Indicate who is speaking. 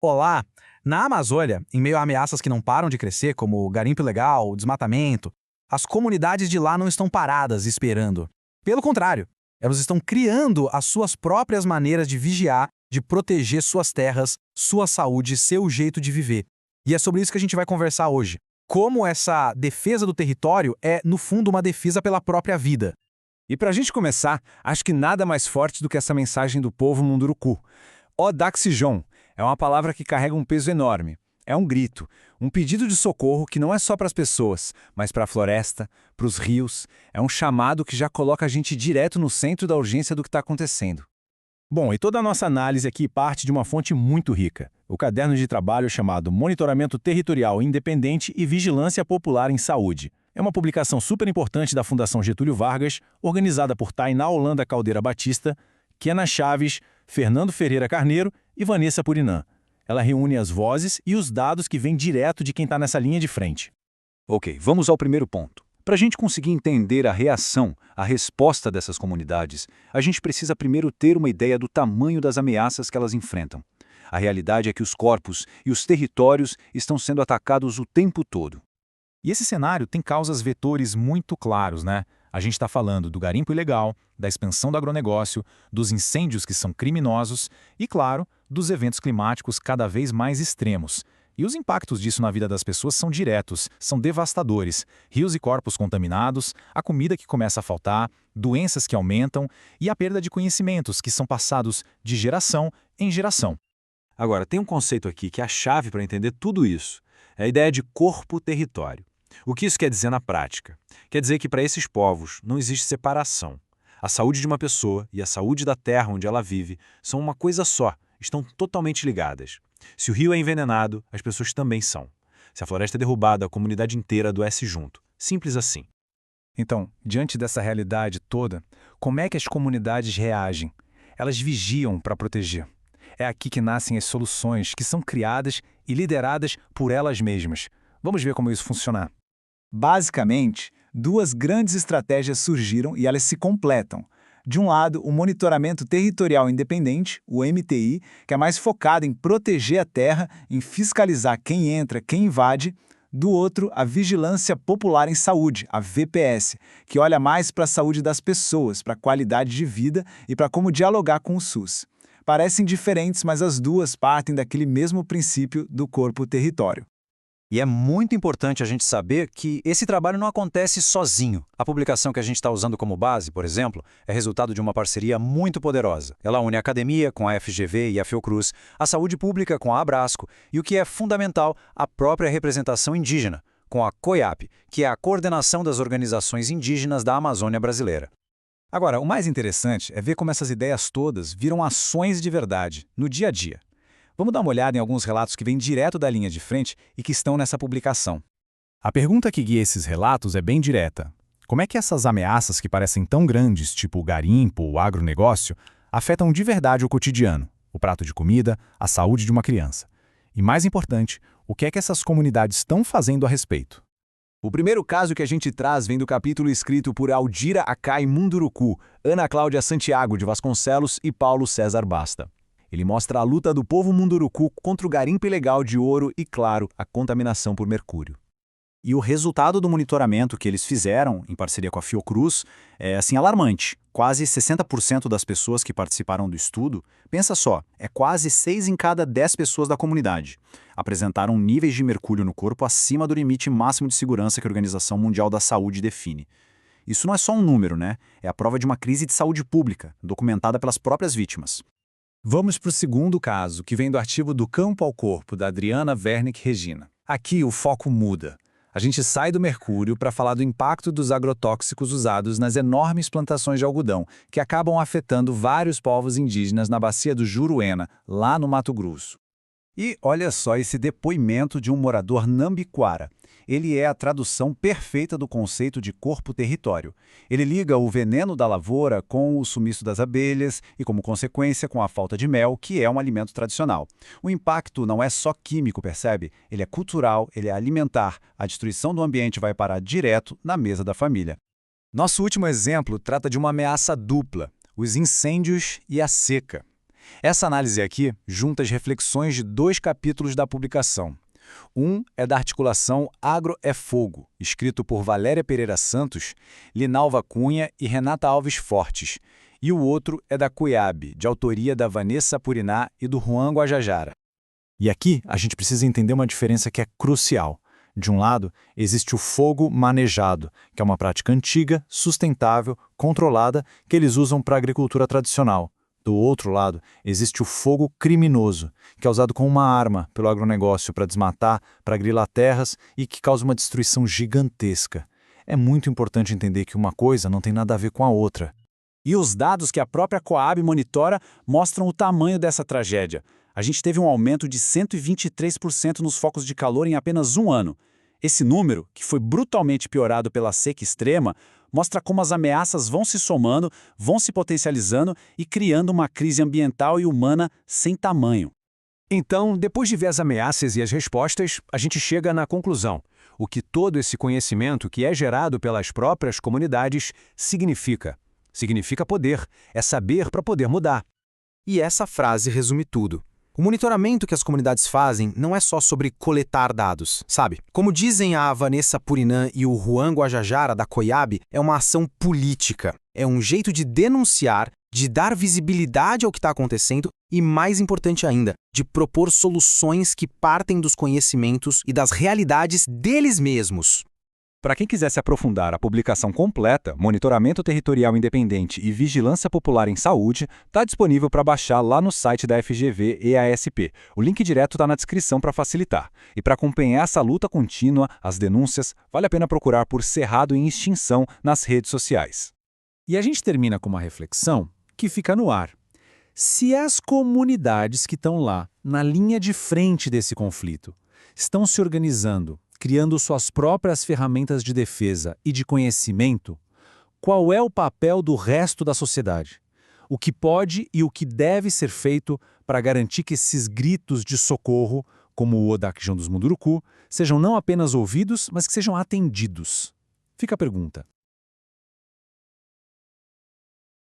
Speaker 1: Olá! Na Amazônia, em meio a ameaças que não param de crescer, como o garimpo ilegal, o desmatamento, as comunidades de lá não estão paradas esperando. Pelo contrário, elas estão criando as suas próprias maneiras de vigiar, de proteger suas terras, sua saúde, seu jeito de viver. E é sobre isso que a gente vai conversar hoje. Como essa defesa do território é, no fundo, uma defesa pela própria vida.
Speaker 2: E para a gente começar, acho que nada mais forte do que essa mensagem do povo Munduruku. Odaxijon é uma palavra que carrega um peso enorme. É um grito, um pedido de socorro que não é só para as pessoas, mas para a floresta, para os rios. É um chamado que já coloca a gente direto no centro da urgência do que está acontecendo.
Speaker 3: Bom, e toda a nossa análise aqui parte de uma fonte muito rica, o caderno de trabalho chamado Monitoramento Territorial Independente e Vigilância Popular em Saúde. É uma publicação super importante da Fundação Getúlio Vargas, organizada por Tainá Holanda Caldeira Batista, Kena Chaves, Fernando Ferreira Carneiro e Vanessa Purinã. Ela reúne as vozes e os dados que vêm direto de quem está nessa linha de frente.
Speaker 4: Ok, vamos ao primeiro ponto. Para a gente conseguir entender a reação, a resposta dessas comunidades, a gente precisa primeiro ter uma ideia do tamanho das ameaças que elas enfrentam. A realidade é que os corpos e os territórios estão sendo atacados o tempo todo.
Speaker 3: E esse cenário tem causas vetores muito claros, né? A gente está falando do garimpo ilegal, da expansão do agronegócio, dos incêndios que são criminosos e, claro, dos eventos climáticos cada vez mais extremos. E os impactos disso na vida das pessoas são diretos, são devastadores. Rios e corpos contaminados, a comida que começa a faltar, doenças que aumentam e a perda de conhecimentos que são passados de geração em geração.
Speaker 4: Agora, tem um conceito aqui que é a chave para entender tudo isso. É a ideia de corpo-território. O que isso quer dizer na prática? Quer dizer que para esses povos não existe separação. A saúde de uma pessoa e a saúde da terra onde ela vive são uma coisa só, estão totalmente ligadas. Se o rio é envenenado, as pessoas também são. Se a floresta é derrubada, a comunidade inteira adoece junto. Simples assim.
Speaker 2: Então, diante dessa realidade toda, como é que as comunidades reagem? Elas vigiam para proteger. É aqui que nascem as soluções que são criadas e lideradas por elas mesmas. Vamos ver como isso funciona. Basicamente, duas grandes estratégias surgiram e elas se completam. De um lado, o Monitoramento Territorial Independente, o MTI, que é mais focado em proteger a terra, em fiscalizar quem entra, quem invade. Do outro, a Vigilância Popular em Saúde, a VPS, que olha mais para a saúde das pessoas, para a qualidade de vida e para como dialogar com o SUS. Parecem diferentes, mas as duas partem daquele mesmo princípio do corpo-território.
Speaker 4: E é muito importante a gente saber que esse trabalho não acontece sozinho. A publicação que a gente está usando como base, por exemplo, é resultado de uma parceria muito poderosa. Ela une a academia com a FGV e a Fiocruz, a saúde pública com a Abrasco e, o que é fundamental, a própria representação indígena, com a COIAP, que é a Coordenação das Organizações Indígenas da Amazônia Brasileira.
Speaker 2: Agora, o mais interessante é ver como essas ideias todas viram ações de verdade, no dia a dia. Vamos dar uma olhada em alguns relatos que vêm direto da linha de frente e que estão nessa publicação.
Speaker 3: A pergunta que guia esses relatos é bem direta. Como é que essas ameaças que parecem tão grandes, tipo o garimpo, o agronegócio, afetam de verdade o cotidiano, o prato de comida, a saúde de uma criança? E mais importante, o que é que essas comunidades estão fazendo a respeito?
Speaker 2: O primeiro caso que a gente traz vem do capítulo escrito por Aldira Acai Munduruku, Ana Cláudia Santiago de Vasconcelos e Paulo César Basta. Ele mostra a luta do povo Munduruku contra o garimpo ilegal de ouro e, claro, a contaminação por mercúrio.
Speaker 1: E o resultado do monitoramento que eles fizeram, em parceria com a Fiocruz, é alarmante. Quase 60% das pessoas que participaram do estudo, pensa só, é quase 6 em cada 10 pessoas da comunidade, apresentaram níveis de mercúrio no corpo acima do limite máximo de segurança que a Organização Mundial da Saúde define. Isso não é só um número, né? É a prova de uma crise de saúde pública, documentada pelas próprias vítimas.
Speaker 2: Vamos para o segundo caso, que vem do artigo Do Campo ao Corpo, da Adriana Wernick Regina. Aqui o foco muda. A gente sai do mercúrio para falar do impacto dos agrotóxicos usados nas enormes plantações de algodão, que acabam afetando vários povos indígenas na bacia do Juruena, lá no Mato Grosso. E olha só esse depoimento de um morador nambiquara. Ele é a tradução perfeita do conceito de corpo-território. Ele liga o veneno da lavoura com o sumiço das abelhas e, como consequência, com a falta de mel, que é um alimento tradicional. O impacto não é só químico, percebe? Ele é cultural, ele é alimentar. A destruição do ambiente vai parar direto na mesa da família. Nosso último exemplo trata de uma ameaça dupla, os incêndios e a seca. Essa análise aqui junta as reflexões de 2 capítulos da publicação. Um é da articulação Agro é Fogo, escrito por Valéria Pereira Santos, Linalva Cunha e Renata Alves Fortes. E o outro é da CUIAB, de autoria da Vanessa Puriná e do Juan Guajajara.
Speaker 3: E aqui a gente precisa entender uma diferença que é crucial. De um lado, existe o fogo manejado, que é uma prática antiga, sustentável, controlada, que eles usam para a agricultura tradicional. Do outro lado, existe o fogo criminoso, que é usado como uma arma pelo agronegócio para desmatar, para grilar terras e que causa uma destruição gigantesca. É muito importante entender que uma coisa não tem nada a ver com a outra.
Speaker 1: E os dados que a própria Coab monitora mostram o tamanho dessa tragédia. A gente teve um aumento de 123% nos focos de calor em apenas um ano. Esse número, que foi brutalmente piorado pela seca extrema, mostra como as ameaças vão se somando, vão se potencializando e criando uma crise ambiental e humana sem tamanho.
Speaker 2: Então, depois de ver as ameaças e as respostas, a gente chega na conclusão. O que todo esse conhecimento que é gerado pelas próprias comunidades significa. Significa poder, é saber para poder mudar.
Speaker 5: E essa frase resume tudo. O monitoramento que as comunidades fazem não é só sobre coletar dados, sabe? Como dizem a Vanessa Puriná e o Juan Guajajara da COIAB, é uma ação política. É um jeito de denunciar, de dar visibilidade ao que está acontecendo e, mais importante ainda, de propor soluções que partem dos conhecimentos e das realidades deles mesmos.
Speaker 2: Para quem quiser se aprofundar, a publicação completa, Monitoramento Territorial Independente e Vigilância Popular em Saúde, está disponível para baixar lá no site da FGV EASP. O link direto está na descrição para facilitar. E para acompanhar essa luta contínua, as denúncias, vale a pena procurar por Cerrado em Extinção nas redes sociais. E a gente termina com uma reflexão que fica no ar. Se as comunidades que estão lá, na linha de frente desse conflito, estão se organizando, criando suas próprias ferramentas de defesa e de conhecimento, qual é o papel do resto da sociedade? O que pode e o que deve ser feito para garantir que esses gritos de socorro, como o Odakjão dos Munduruku, sejam não apenas ouvidos, mas que sejam atendidos? Fica a pergunta.